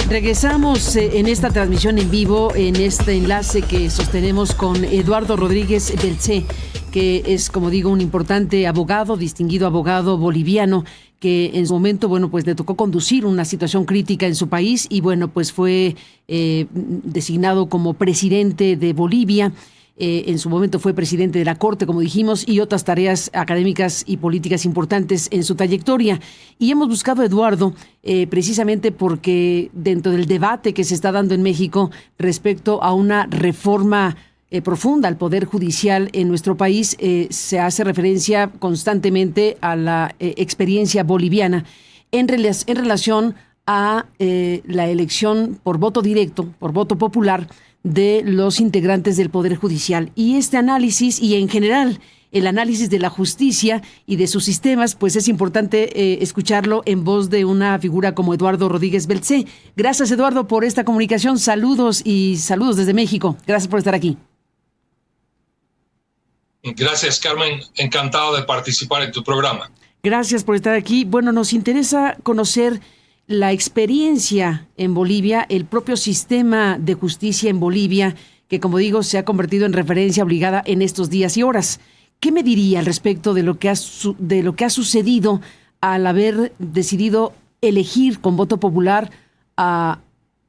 Regresamos en esta transmisión en vivo, en este enlace que sostenemos con Eduardo Rodríguez Belcé, que es, como digo, un importante abogado, distinguido abogado boliviano, que en su momento, bueno, pues le tocó conducir una situación crítica en su país y, bueno, pues fue designado como presidente de Bolivia. En su momento fue presidente de la Corte, como dijimos, y otras tareas académicas y políticas importantes en su trayectoria. Y hemos buscado a Eduardo precisamente porque dentro del debate que se está dando en México respecto a una reforma profunda al Poder Judicial en nuestro país, se hace referencia constantemente a la experiencia boliviana en relación a la elección por voto directo, por voto popular, de los integrantes del Poder Judicial. Y este análisis, y en general el análisis de la justicia y de sus sistemas, pues es importante escucharlo en voz de una figura como Eduardo Rodríguez Belcé. Gracias, Eduardo, por esta comunicación. Saludos y saludos desde México. Gracias por estar aquí. Gracias, Carmen. Encantado de participar en tu programa. Gracias por estar aquí. Bueno, nos interesa conocer la experiencia en Bolivia, el propio sistema de justicia en Bolivia, que, como digo, se ha convertido en referencia obligada en estos días y horas. ¿Qué me diría al respecto de lo que ha sucedido al haber decidido elegir con voto popular a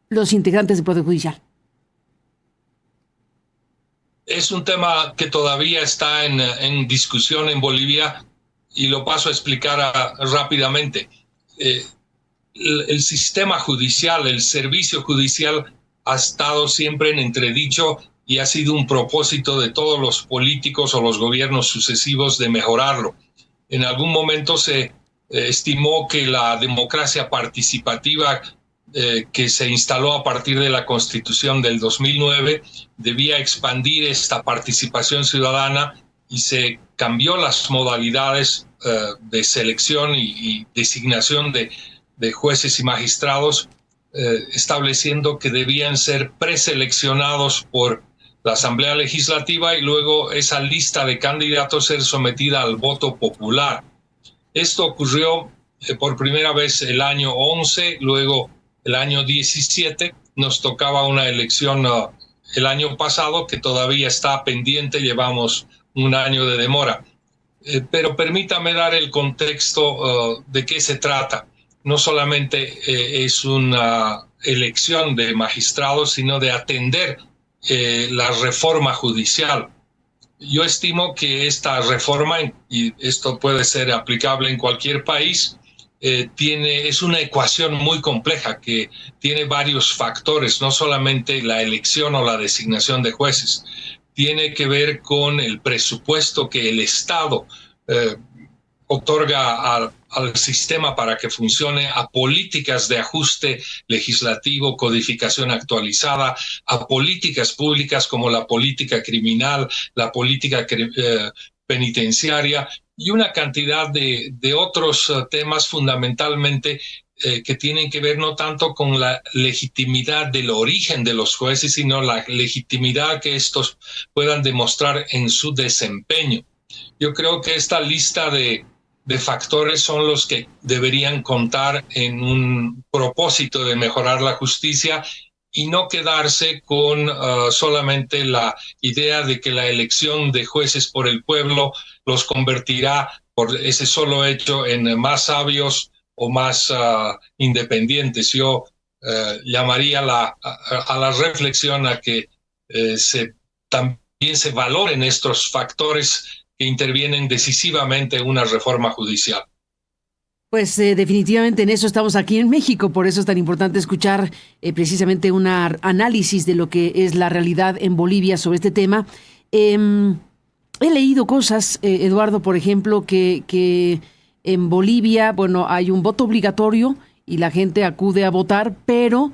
los integrantes del Poder Judicial? Es un tema que todavía está en discusión en Bolivia y lo paso a explicar rápidamente. El sistema judicial, el servicio judicial ha estado siempre en entredicho y ha sido un propósito de todos los políticos o los gobiernos sucesivos de mejorarlo. En algún momento se estimó que la democracia participativa que se instaló a partir de la Constitución del 2009 debía expandir esta participación ciudadana y se cambió las modalidades de selección y designación de jueces y magistrados, estableciendo que debían ser preseleccionados por la Asamblea Legislativa y luego esa lista de candidatos ser sometida al voto popular. Esto ocurrió por primera vez el año 11, luego el año 17, nos tocaba una elección el año pasado que todavía está pendiente, llevamos un año de demora. Pero permítame dar el contexto de qué se trata. No solamente es una elección de magistrados, sino de atender la reforma judicial. Yo estimo que esta reforma, y esto puede ser aplicable en cualquier país, es una ecuación muy compleja que tiene varios factores, no solamente la elección o la designación de jueces. Tiene que ver con el presupuesto que el Estado otorga al sistema para que funcione, a políticas de ajuste legislativo, codificación actualizada, a políticas públicas como la política criminal, la política penitenciaria y una cantidad de otros temas fundamentalmente que tienen que ver no tanto con la legitimidad del origen de los jueces, sino la legitimidad que estos puedan demostrar en su desempeño. Yo creo que esta lista de factores son los que deberían contar en un propósito de mejorar la justicia y no quedarse con solamente la idea de que la elección de jueces por el pueblo los convertirá por ese solo hecho en más sabios o más independientes. Yo llamaría a la reflexión a que también se valoren estos factores que intervienen decisivamente en una reforma judicial. Pues definitivamente en eso estamos aquí en México, por eso es tan importante escuchar precisamente un análisis de lo que es la realidad en Bolivia sobre este tema. He leído cosas, Eduardo, por ejemplo, que en Bolivia, bueno, hay un voto obligatorio y la gente acude a votar, pero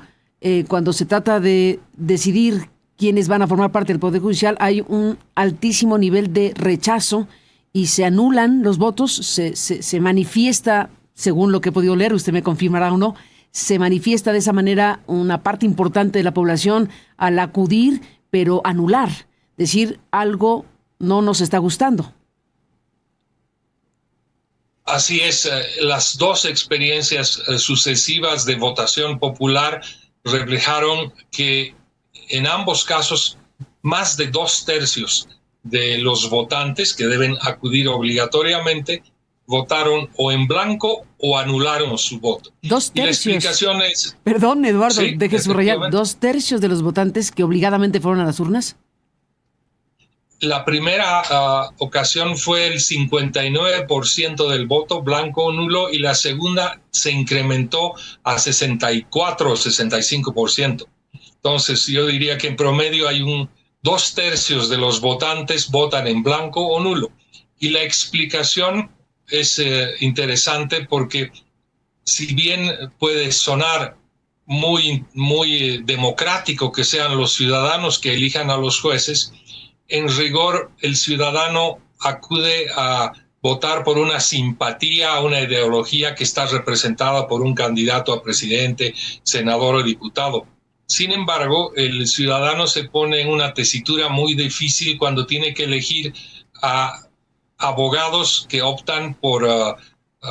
cuando se trata de decidir quiénes van a formar parte del Poder Judicial, hay un altísimo nivel de rechazo y se anulan los votos, se manifiesta, según lo que he podido leer, usted me confirmará o no, se manifiesta de esa manera una parte importante de la población al acudir, pero anular, decir algo no nos está gustando. Así es, las dos experiencias sucesivas de votación popular reflejaron que en ambos casos más de 2/3 de los votantes que deben acudir obligatoriamente votaron o en blanco o anularon su voto. 2/3. Y la explicación es... Perdón, Eduardo, Sí, deje subrayar, 2/3 de los votantes que obligadamente fueron a las urnas. La primera ocasión fue el 59% del voto blanco o nulo y la segunda se incrementó a 64 o 65%. Entonces yo diría que en promedio hay 2/3 de los votantes votan en blanco o nulo. Y la explicación es interesante porque si bien puede sonar muy democrático que sean los ciudadanos que elijan a los jueces, en rigor el ciudadano acude a votar por una simpatía a una ideología que está representada por un candidato a presidente, senador o diputado. Sin embargo, el ciudadano se pone en una tesitura muy difícil cuando tiene que elegir a abogados que optan por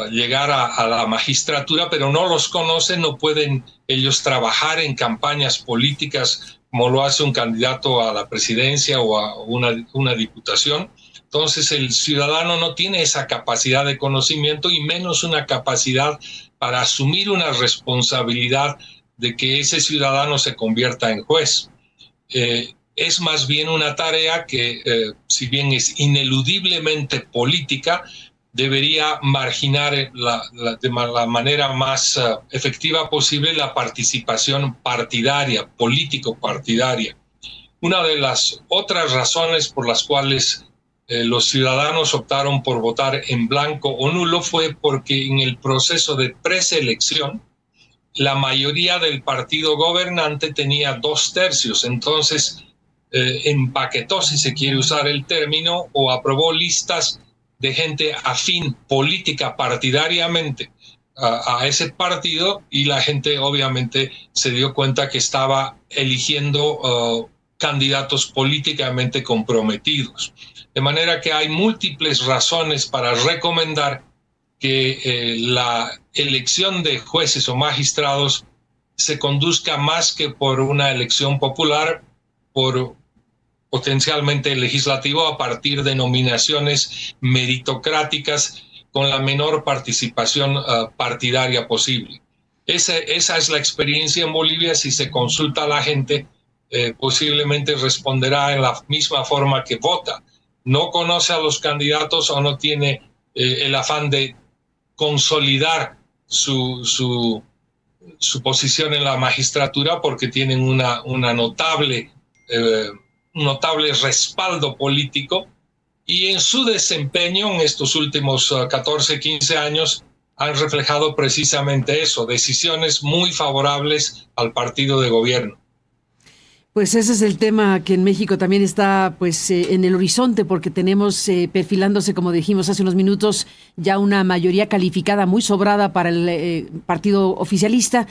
llegar a la magistratura, pero no los conocen, no pueden ellos trabajar en campañas políticas como lo hace un candidato a la presidencia o a una diputación. Entonces el ciudadano no tiene esa capacidad de conocimiento y menos una capacidad para asumir una responsabilidad de que ese ciudadano se convierta en juez. Es más bien una tarea que, si bien es ineludiblemente política, debería marginar de la manera más efectiva posible la participación partidaria, político-partidaria. Una de las otras razones por las cuales los ciudadanos optaron por votar en blanco o nulo fue porque en el proceso de preselección la mayoría del partido gobernante tenía 2/3, entonces empaquetó, si se quiere usar el término, o aprobó listas de gente afín política partidariamente a ese partido, y la gente obviamente se dio cuenta que estaba eligiendo candidatos políticamente comprometidos. De manera que hay múltiples razones para recomendar que la elección de jueces o magistrados se conduzca más que por una elección popular, por potencialmente legislativo a partir de nominaciones meritocráticas con la menor participación partidaria posible. Esa es la experiencia en Bolivia. Si se consulta a la gente, posiblemente responderá en la misma forma que vota. No conoce a los candidatos o no tiene el afán de consolidar su posición en la magistratura porque tienen un notable respaldo político, y en su desempeño en estos últimos 14, 15 años han reflejado precisamente eso, decisiones muy favorables al partido de gobierno. Pues ese es el tema que en México también está pues en el horizonte, porque tenemos perfilándose, como dijimos hace unos minutos, ya una mayoría calificada muy sobrada para el partido oficialista,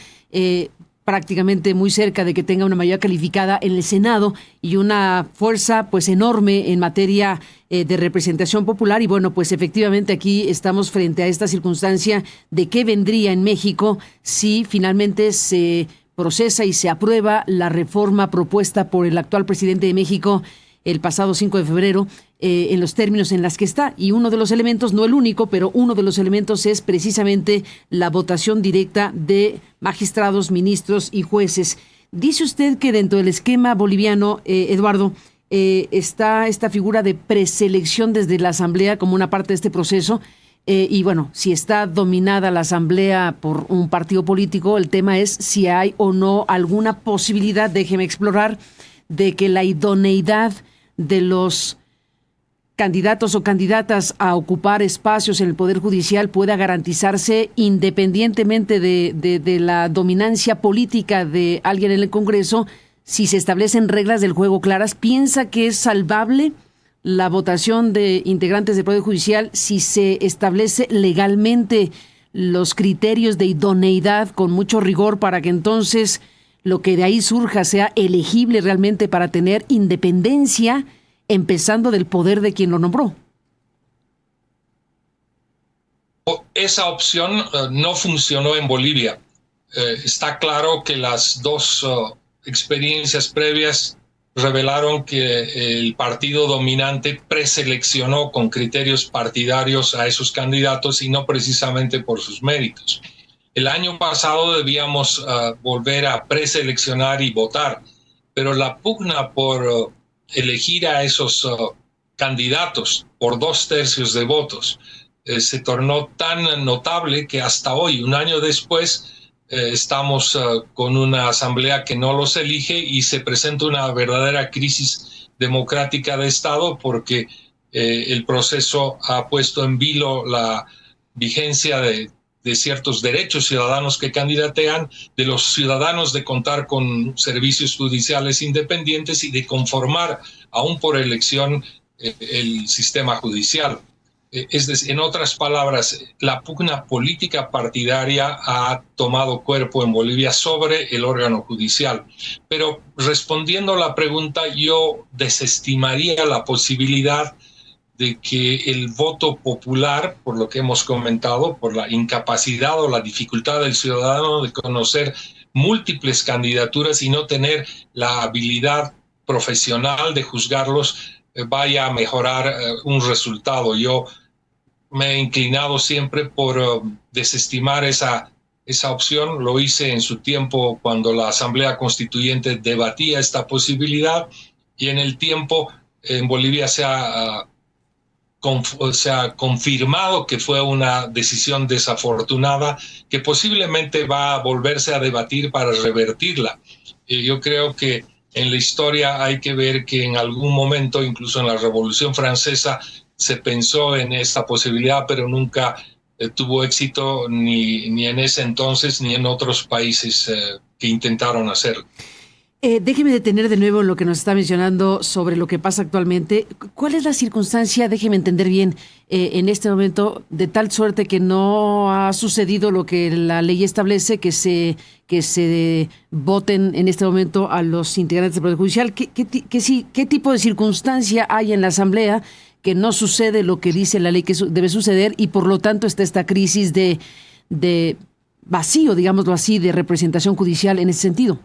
prácticamente muy cerca de que tenga una mayoría calificada en el Senado y una fuerza pues enorme en materia de representación popular. Y bueno, pues efectivamente aquí estamos frente a esta circunstancia de qué vendría en México si finalmente se procesa y se aprueba la reforma propuesta por el actual presidente de México el pasado 5 de febrero, en los términos en las que está. Y uno de los elementos, no el único, pero uno de los elementos es precisamente la votación directa de magistrados, ministros y jueces. Dice usted que dentro del esquema boliviano, Eduardo, está esta figura de preselección desde la Asamblea como una parte de este proceso. Y bueno, si está dominada la Asamblea por un partido político, el tema es si hay o no alguna posibilidad, déjeme explorar, de que la idoneidad de los candidatos o candidatas a ocupar espacios en el Poder Judicial pueda garantizarse independientemente de la dominancia política de alguien en el Congreso. Si se establecen reglas del juego claras, ¿piensa que es salvable la votación de integrantes del Poder Judicial si se establece legalmente los criterios de idoneidad con mucho rigor para que entonces lo que de ahí surja sea elegible realmente para tener independencia, empezando del poder de quien lo nombró? Esa opción no funcionó en Bolivia. Está claro que las dos experiencias previas revelaron que el partido dominante preseleccionó con criterios partidarios a esos candidatos y no precisamente por sus méritos. El año pasado debíamos volver a preseleccionar y votar, pero la pugna por elegir a esos candidatos por 2/3 de votos se tornó tan notable que hasta hoy, un año después, estamos con una asamblea que no los elige y se presenta una verdadera crisis democrática de Estado porque el proceso ha puesto en vilo la vigencia de ciertos derechos ciudadanos que candidatean, de los ciudadanos de contar con servicios judiciales independientes y de conformar, aún por elección, el sistema judicial. Es decir, en otras palabras, la pugna política partidaria ha tomado cuerpo en Bolivia sobre el órgano judicial. Pero respondiendo a la pregunta, yo desestimaría la posibilidad de que el voto popular, por lo que hemos comentado, por la incapacidad o la dificultad del ciudadano de conocer múltiples candidaturas y no tener la habilidad profesional de juzgarlos, vaya a mejorar un resultado. Yo me he inclinado siempre por desestimar esa opción. Lo hice en su tiempo cuando la Asamblea Constituyente debatía esta posibilidad y en el tiempo en Bolivia se ha confirmado que fue una decisión desafortunada que posiblemente va a volverse a debatir para revertirla. Yo creo que en la historia hay que ver que en algún momento, incluso en la Revolución Francesa, se pensó en esta posibilidad, pero nunca tuvo éxito ni en ese entonces ni en otros países que intentaron hacerlo. Déjeme detener de nuevo lo que nos está mencionando sobre lo que pasa actualmente. ¿Cuál es la circunstancia, déjeme entender bien, en este momento, de tal suerte que no ha sucedido lo que la ley establece, que se voten en este momento a los integrantes del Poder Judicial? ¿Qué tipo de circunstancia hay en la Asamblea que no sucede lo que dice la ley que debe suceder y por lo tanto está esta crisis de vacío, digámoslo así, de representación judicial en ese sentido?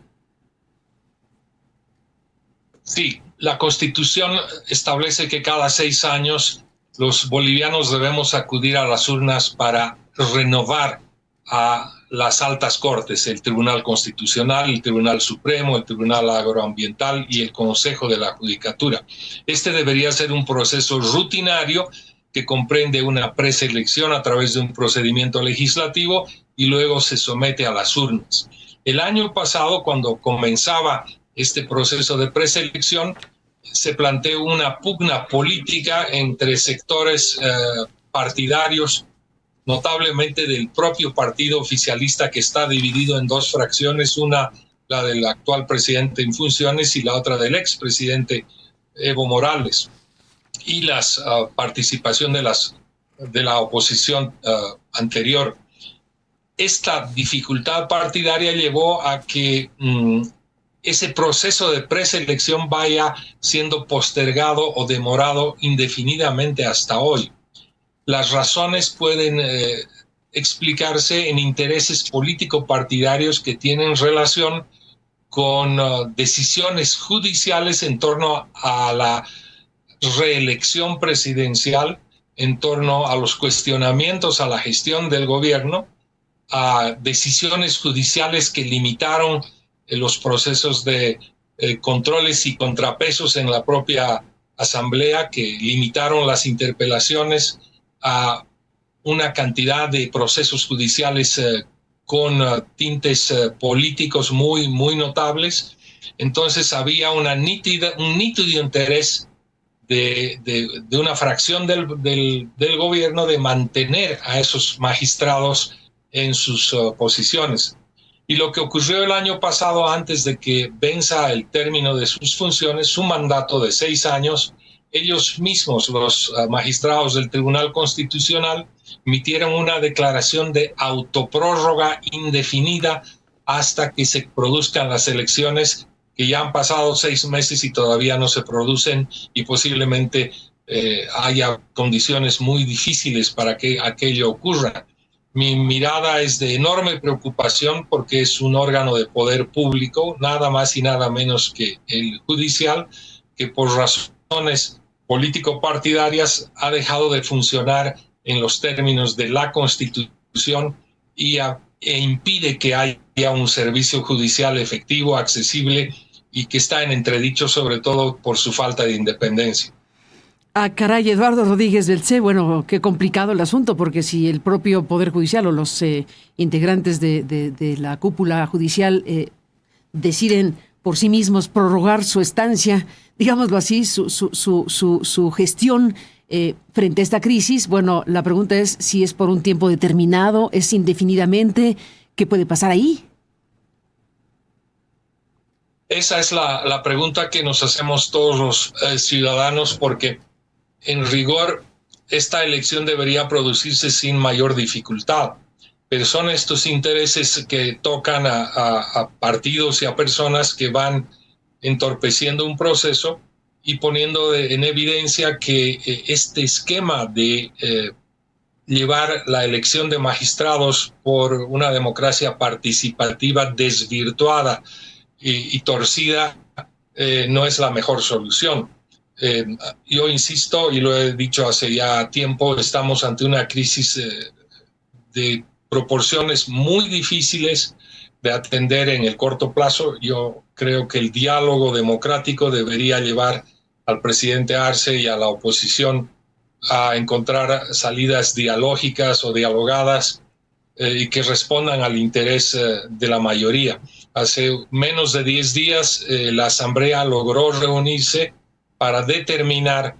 Sí, la Constitución establece que cada 6 años los bolivianos debemos acudir a las urnas para renovar a las altas cortes, el Tribunal Constitucional, el Tribunal Supremo, el Tribunal Agroambiental y el Consejo de la Judicatura. Este debería ser un proceso rutinario que comprende una preselección a través de un procedimiento legislativo y luego se somete a las urnas. El año pasado, cuando comenzaba este proceso de preselección, se planteó una pugna política entre sectores partidarios, notablemente del propio partido oficialista, que está dividido en 2 fracciones, una la del actual presidente en funciones y la otra del expresidente Evo Morales, y la participación de la oposición anterior. Esta dificultad partidaria llevó a que ese proceso de preselección vaya siendo postergado o demorado indefinidamente hasta hoy. Las razones pueden explicarse en intereses político-partidarios que tienen relación con decisiones judiciales en torno a la reelección presidencial, en torno a los cuestionamientos a la gestión del gobierno, a decisiones judiciales que limitaron los procesos de controles y contrapesos en la propia Asamblea, que limitaron las interpelaciones, a una cantidad de procesos judiciales con tintes políticos muy, muy notables. Entonces había un nítido interés de una fracción del gobierno de mantener a esos magistrados en sus posiciones. Y lo que ocurrió el año pasado, antes de que venza el término de sus funciones, su mandato de 6 años, ellos mismos, los magistrados del Tribunal Constitucional, emitieron una declaración de autoprórroga indefinida hasta que se produzcan las elecciones, que ya han pasado 6 meses y todavía no se producen, y posiblemente haya condiciones muy difíciles para que aquello ocurra. Mi mirada es de enorme preocupación porque es un órgano de poder público, nada más y nada menos que el judicial, que por razones político-partidarias ha dejado de funcionar en los términos de la Constitución e impide que haya un servicio judicial efectivo, accesible y que está en entredicho sobre todo por su falta de independencia. Ah, caray, Eduardo Rodríguez Belcé, bueno, qué complicado el asunto, porque si el propio Poder Judicial o los integrantes de la cúpula judicial deciden por sí mismos prorrogar su estancia, digámoslo así, su gestión frente a esta crisis, bueno, la pregunta es si es por un tiempo determinado, es indefinidamente, ¿qué puede pasar ahí? Esa es la pregunta que nos hacemos todos los ciudadanos, porque en rigor esta elección debería producirse sin mayor dificultad, pero son estos intereses que tocan a partidos y a personas que van entorpeciendo un proceso y poniendo en evidencia que este esquema de llevar la elección de magistrados por una democracia participativa desvirtuada y torcida no es la mejor solución. Yo insisto, y lo he dicho hace ya tiempo, estamos ante una crisis de proporciones muy difíciles de atender en el corto plazo. Yo creo que el diálogo democrático debería llevar al presidente Arce y a la oposición a encontrar salidas dialógicas o dialogadas y que respondan al interés de la mayoría. Hace menos de 10 días la Asamblea logró reunirse para determinar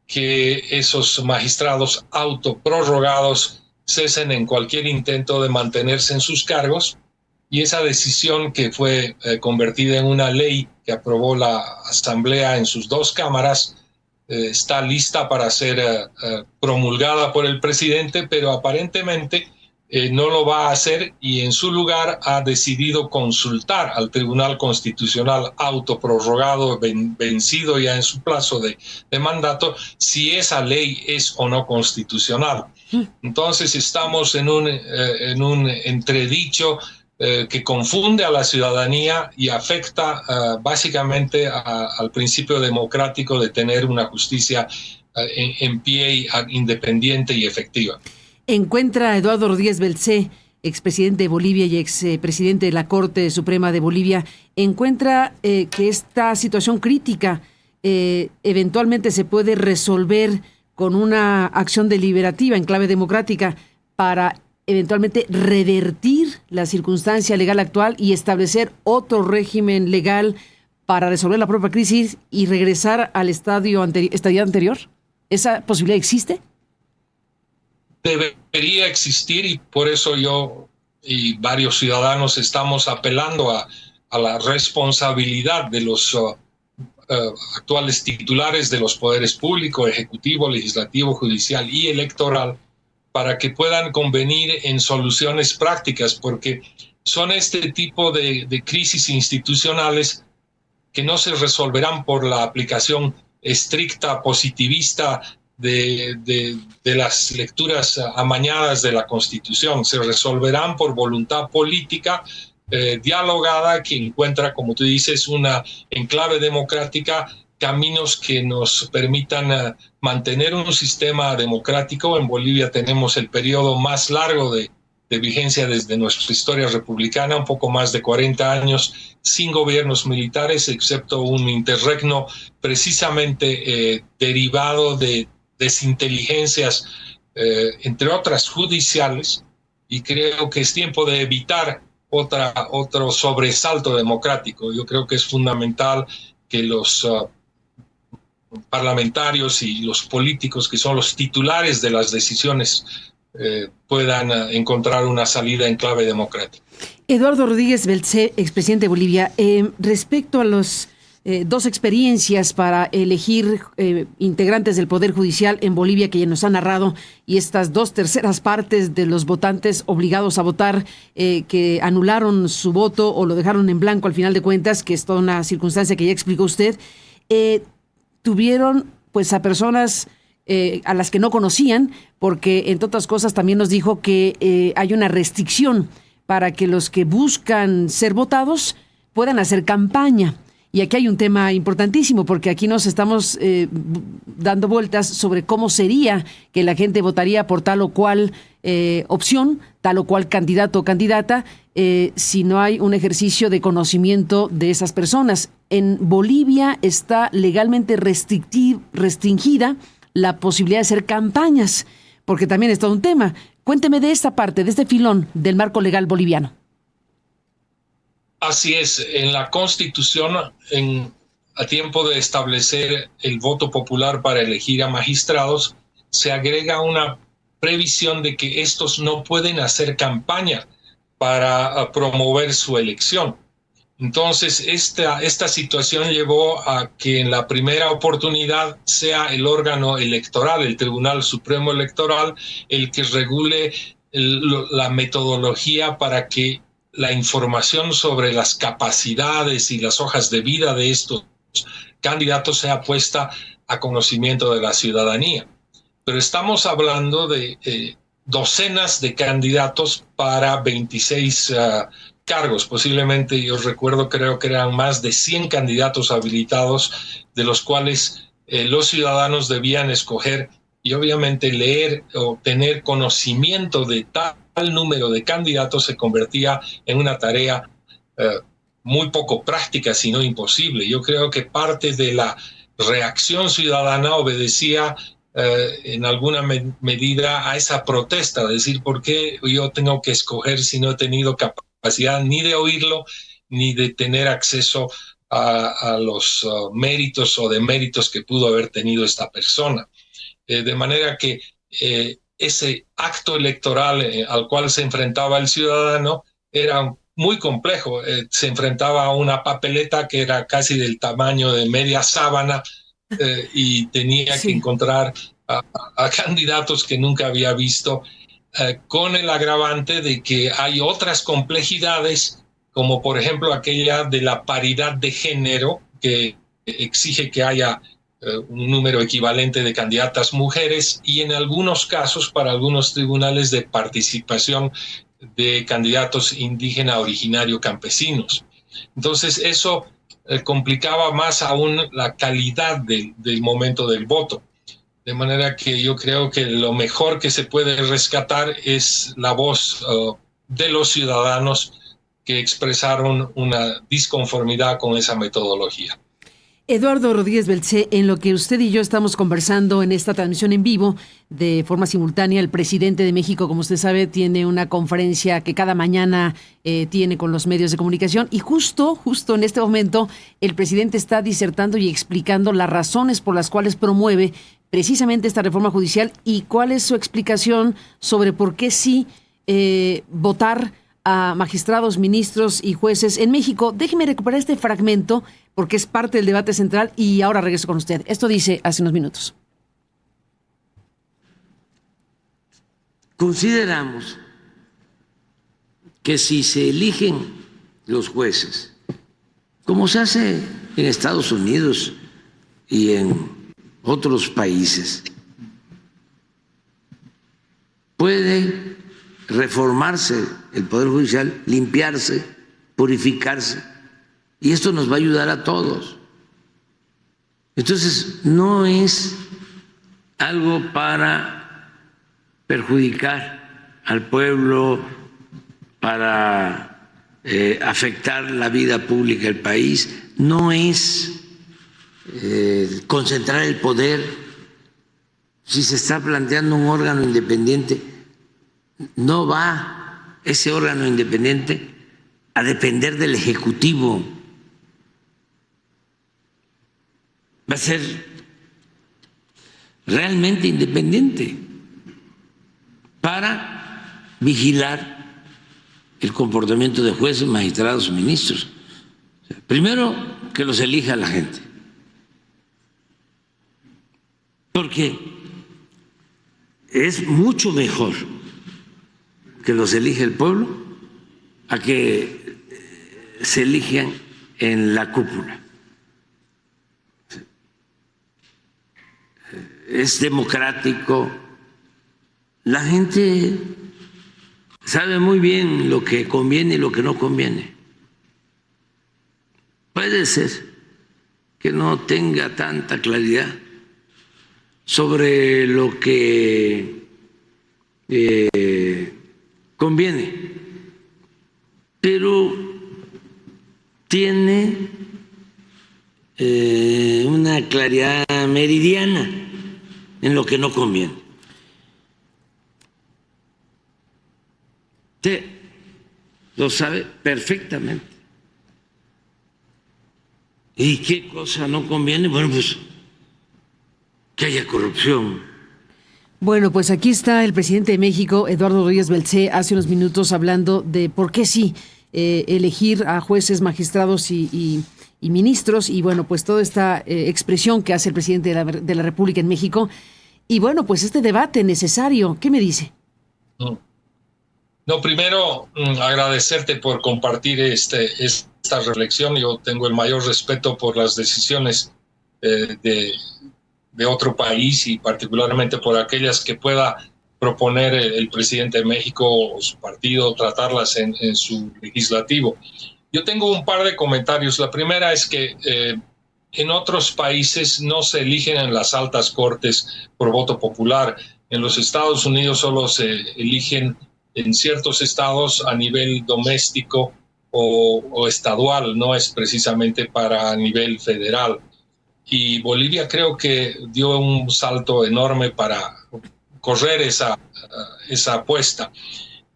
que esos magistrados autoprorrogados cesen en cualquier intento de mantenerse en sus cargos, y esa decisión, que fue convertida en una ley que aprobó la Asamblea en sus 2 cámaras, está lista para ser promulgada por el presidente, pero aparentemente no lo va a hacer, y en su lugar ha decidido consultar al Tribunal Constitucional autoprorrogado, vencido ya en su plazo de mandato, si esa ley es o no constitucional. Entonces estamos en un entredicho que confunde a la ciudadanía y afecta básicamente al principio democrático de tener una justicia en pie, independiente y efectiva. Encuentra a Eduardo Rodríguez Belcé, expresidente de Bolivia y expresidente de la Corte Suprema de Bolivia, encuentra que esta situación crítica eventualmente se puede resolver con una acción deliberativa en clave democrática para eventualmente revertir la circunstancia legal actual y establecer otro régimen legal para resolver la propia crisis y regresar al estadio anterior? ¿Esa posibilidad existe? Debería existir, y por eso yo y varios ciudadanos estamos apelando a la responsabilidad de los actuales titulares de los poderes público, ejecutivo, legislativo, judicial y electoral, para que puedan convenir en soluciones prácticas, porque son este tipo de crisis institucionales que no se resolverán por la aplicación estricta, positivista de las lecturas amañadas de la Constitución. Se resolverán por voluntad política dialogada, que encuentra, como tú dices, una enclave democrática, caminos que nos permitan mantener un sistema democrático. En Bolivia tenemos el periodo más largo de vigencia desde nuestra historia republicana, un poco más de 40 años sin gobiernos militares, excepto un interregno precisamente derivado de desinteligencias, entre otras judiciales, y creo que es tiempo de evitar otro sobresalto democrático. Yo creo que es fundamental que los parlamentarios y los políticos, que son los titulares de las decisiones, puedan encontrar una salida en clave democrática. Eduardo Rodríguez Belcé, expresidente de Bolivia, respecto a los 2 experiencias para elegir integrantes del Poder Judicial en Bolivia que ya nos han narrado, y estas 2/3 partes de los votantes obligados a votar que anularon su voto o lo dejaron en blanco al final de cuentas, que es toda una circunstancia que ya explicó usted, tuvieron pues a personas a las que no conocían, porque entre otras cosas también nos dijo que hay una restricción para que los que buscan ser votados puedan hacer campaña. Y aquí hay un tema importantísimo, porque aquí nos estamos dando vueltas sobre cómo sería que la gente votaría por tal o cual opción, tal o cual candidato o candidata, si no hay un ejercicio de conocimiento de esas personas. En Bolivia está legalmente restringida la posibilidad de hacer campañas, porque también es todo un tema. Cuénteme de esta parte, de este filón del marco legal boliviano. Así es, en la Constitución, a tiempo de establecer el voto popular para elegir a magistrados, se agrega una previsión de que estos no pueden hacer campaña para promover su elección. Entonces, esta situación llevó a que en la primera oportunidad sea el órgano electoral, el Tribunal Supremo Electoral, el que regule la metodología para que la información sobre las capacidades y las hojas de vida de estos candidatos sea puesta a conocimiento de la ciudadanía. Pero estamos hablando de docenas de candidatos para 26 cargos. Posiblemente, yo recuerdo, creo que eran más de 100 candidatos habilitados, de los cuales los ciudadanos debían escoger y obviamente leer o tener conocimiento de tal número de candidatos se convertía en una tarea muy poco práctica, sino imposible. Yo creo que parte de la reacción ciudadana obedecía en alguna medida a esa protesta, decir, ¿por qué yo tengo que escoger si no he tenido capacidad ni de oírlo, ni de tener acceso a los méritos o deméritos que pudo haber tenido esta persona? De manera que ese acto electoral al cual se enfrentaba el ciudadano era muy complejo. Se enfrentaba a una papeleta que era casi del tamaño de media sábana y tenía que encontrar a candidatos que nunca había visto, con el agravante de que hay otras complejidades, como por ejemplo aquella de la paridad de género, que exige que haya un número equivalente de candidatas mujeres y en algunos casos, para algunos tribunales, de participación de candidatos indígena originario campesinos. Entonces eso complicaba más aún la calidad del momento del voto. De manera que yo creo que lo mejor que se puede rescatar es la voz de los ciudadanos que expresaron una disconformidad con esa metodología. Eduardo Rodríguez Beltzé, en lo que usted y yo estamos conversando en esta transmisión en vivo de forma simultánea, el presidente de México, como usted sabe, tiene una conferencia que cada mañana tiene con los medios de comunicación y justo en este momento el presidente está disertando y explicando las razones por las cuales promueve precisamente esta reforma judicial y cuál es su explicación sobre por qué sí votar a magistrados, ministros y jueces en México. Déjeme recuperar este fragmento porque es parte del debate central y ahora regreso con usted. Esto dice hace unos minutos. Consideramos que si se eligen los jueces, como se hace en Estados Unidos y en otros países, puede reformarse el Poder Judicial, limpiarse, purificarse, y esto nos va a ayudar a todos. Entonces, no es algo para perjudicar al pueblo, para afectar la vida pública del país, no es concentrar el poder. Si se está planteando un órgano independiente, no va ese órgano independiente a depender del Ejecutivo. Va a ser realmente independiente para vigilar el comportamiento de jueces, magistrados, ministros. Primero, que los elija la gente, porque es mucho mejor que los elige el pueblo a que se elijan en la cúpula. es democrático. La gente sabe muy bien lo que conviene y lo que no conviene. Puede ser que no tenga tanta claridad sobre lo que conviene, pero tiene una claridad meridiana en lo que no conviene. Usted lo sabe perfectamente. ¿Y qué cosa no conviene? Bueno, pues que haya corrupción. Bueno, pues aquí está el presidente de México, Eduardo Rodríguez Belcé, hace unos minutos hablando de por qué sí elegir a jueces, magistrados y ministros, y bueno, pues toda esta expresión que hace el presidente de la República en México. Y bueno, pues este debate necesario, ¿qué me dice? No, primero agradecerte por compartir esta reflexión. Yo tengo el mayor respeto por las decisiones de otro país y particularmente por aquellas que pueda proponer el presidente de México o su partido, tratarlas en su legislativo. Yo tengo un par de comentarios. La primera es que en otros países no se eligen en las altas cortes por voto popular. En los Estados Unidos solo se eligen en ciertos estados a nivel doméstico o estadual, no es precisamente a nivel federal. Y Bolivia creo que dio un salto enorme para correr esa apuesta.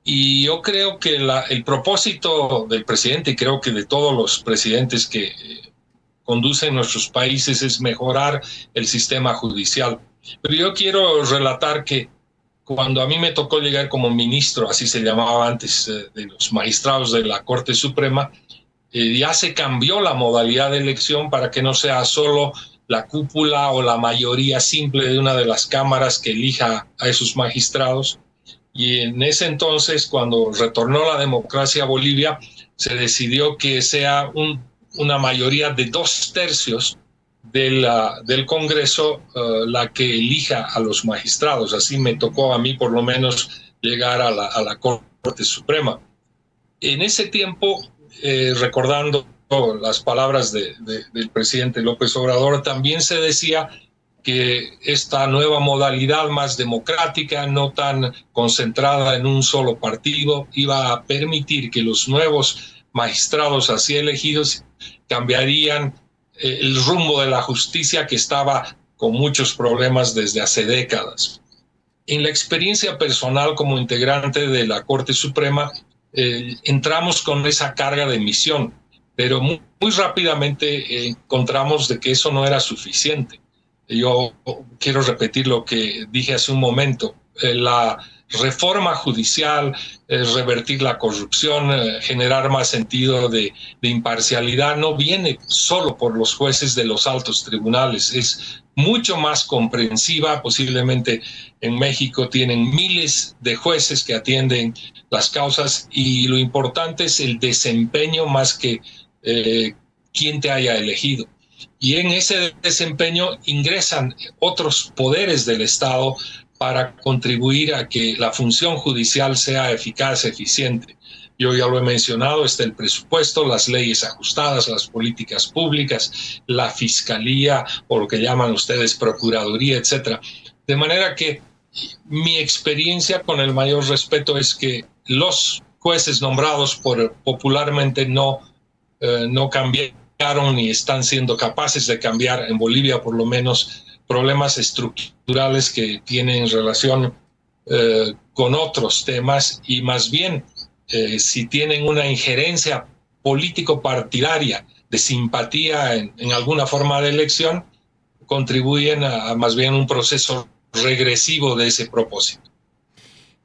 Y yo creo que el propósito del presidente, y creo que de todos los presidentes que conducen nuestros países, es mejorar el sistema judicial. Pero yo quiero relatar que cuando a mí me tocó llegar como ministro, así se llamaba antes, de los magistrados de la Corte Suprema, ya se cambió la modalidad de elección para que no sea solo la cúpula o la mayoría simple de una de las cámaras que elija a esos magistrados. Y en ese entonces, cuando retornó la democracia a Bolivia, se decidió que sea una mayoría de 2/3 del Congreso la que elija a los magistrados. Así me tocó a mí por lo menos llegar a la Corte Suprema. En ese tiempo, recordando las palabras del presidente López Obrador, también se decía que esta nueva modalidad más democrática, no tan concentrada en un solo partido, iba a permitir que los nuevos magistrados así elegidos cambiarían el rumbo de la justicia, que estaba con muchos problemas desde hace décadas. En la experiencia personal como integrante de la Corte Suprema, entramos con esa carga de misión, pero muy rápidamente encontramos de que eso no era suficiente. Yo quiero repetir lo que dije hace un momento. La reforma judicial, revertir la corrupción, generar más sentido de imparcialidad, no viene solo por los jueces de los altos tribunales, es mucho más comprensiva. Posiblemente en México tienen miles de jueces que atienden las causas, y lo importante es el desempeño más que quién te haya elegido. Y en ese desempeño ingresan otros poderes del Estado para contribuir a que la función judicial sea eficaz, eficiente. Yo ya lo he mencionado, está el presupuesto, las leyes ajustadas, las políticas públicas, la fiscalía, o lo que llaman ustedes procuraduría, etcétera. De manera que mi experiencia, con el mayor respeto, es que los jueces nombrados popularmente no cambiaron ni están siendo capaces de cambiar en Bolivia, por lo menos, problemas estructurales que tienen relación con otros temas, y más bien si tienen una injerencia político-partidaria de simpatía en alguna forma de elección, contribuyen a más bien un proceso regresivo de ese propósito.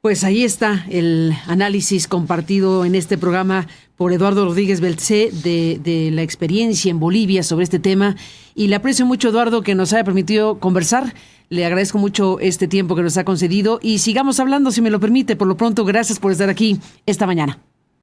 Pues ahí está el análisis compartido en este programa por Eduardo Rodríguez Belcé de la experiencia en Bolivia sobre este tema. Y le aprecio mucho, Eduardo, que nos haya permitido conversar. Le agradezco mucho este tiempo que nos ha concedido y sigamos hablando, si me lo permite. Por lo pronto, gracias por estar aquí esta mañana.